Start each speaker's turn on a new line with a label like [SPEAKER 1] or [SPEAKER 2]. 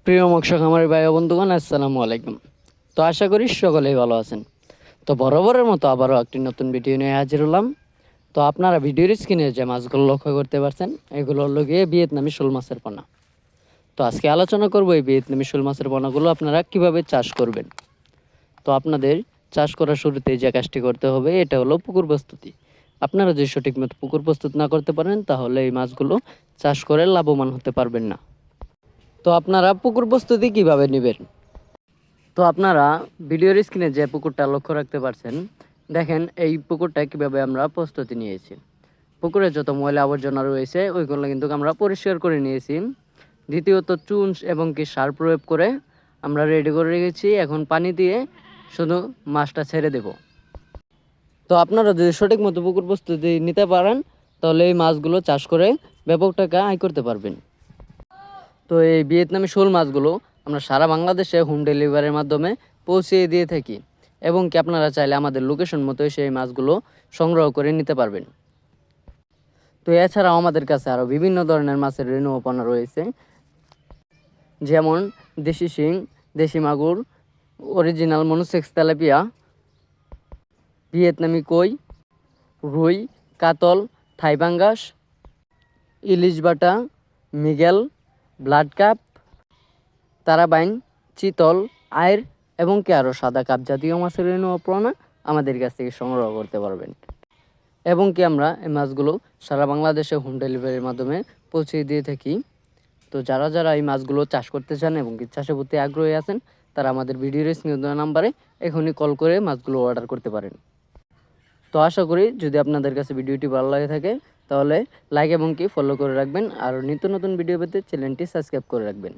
[SPEAKER 1] প্রিয় মৎস্য খামারি ভাই ও বন্ধুগণ, আসসালামু আলাইকুম। তো আশা করি সকলেই ভালো আছেন। তো বরাবরের মতো আবারও একটি নতুন ভিডিও নিয়ে হাজির হলাম। তো আপনারা ভিডিওর স্ক্রিনে যে মাছগুলো লক্ষ্য করতে পারছেন, এগুলো হলো গিয়ে ভিয়েতনামি শোল মাছের পোনা। তো আজকে আলোচনা করব এই ভিয়েতনামি শোল মাছের পোনাগুলো আপনারা কিভাবে চাষ করবেন। তো আপনাদের চাষ করার শুরুতে যে কাজটি করতে হবে, এটা হলো পুকুর প্রস্তুতি। আপনারা যদি সঠিক মতো পুকুর প্রস্তুত না করতে পারেন, তাহলে এই মাছগুলো চাষ করে লাভবান হতে পারবেন না। তো আপনারা পুকুর প্রস্তুতি কিভাবে নেবেন? তো আপনারা ভিডিওর স্ক্রিনে যে পুকুরটা লক্ষ্য রাখতে পারছেন, দেখেন এই পুকুরটা কিভাবে আমরা প্রস্তুতি নিয়েছি। পুকুরে যত ময়লা আবর্জনা রয়েছে ওইগুলো কিন্তু আমরা পরিষ্কার করে নিয়েছি। দ্বিতীয়ত চুন এবং কি সার প্রয়োগ করে আমরা রেডি করে রেখেছি। এখন পানি দিয়ে শুধু মাছটা ছেড়ে দেব। তো আপনারা যদি সঠিক মতো পুকুর প্রস্তুতি নিতে পারেন, তাহলে এই মাছগুলো চাষ করে ব্যাপক টাকা আয় করতে পারবেন। তো এই ভিয়েতনামি শোল মাছগুলো আমরা সারা বাংলাদেশে হোম ডেলিভারির মাধ্যমে পৌঁছে দিয়ে থাকি, এবং কি আপনারা চাইলে আমাদের লোকেশন মতো সেই মাছগুলো সংগ্রহ করে নিতে পারবেন। তো এছাড়াও আমাদের কাছে আরও বিভিন্ন ধরনের মাছের রেণুপনা রয়েছে, যেমন দেশি শিং, দেশি মাগুর, অরিজিনাল মনোসেক্স তেলাপিয়া, ভিয়েতনামি কই, রুই, কাতল, থাইপাঙ্গাস, ইলিশ বাটা, মৃগেল, ব্লাড কাপ, তারাবাইন, চিতল, আইর এবং কি আরও সাদা কাপ জাতীয় মাছের রেণুপনা আমাদের কাছ থেকে সংগ্রহ করতে পারবেন। এবং কি আমরা এই মাছগুলো সারা বাংলাদেশে হোম ডেলিভারির মাধ্যমে পৌঁছে দিয়ে থাকি। তো যারা যারা এই মাছগুলো চাষ করতে চান এবং কি চাষের প্রতি আগ্রহী আছেন, তারা আমাদের ভিডিওর স্ক্রিনে দেওয়া নাম্বারে এখনই কল করে মাছগুলো অর্ডার করতে পারেন। তো আশা করি যদি আপনাদের কাছে ভিডিওটি ভালো লাগে থাকে, তাহলে লাইক এবং কি ফলো করে রাখবেন, আর নিত্য নতুন ভিডিও পেতে চ্যানেলটি সাবস্ক্রাইব করে রাখবেন।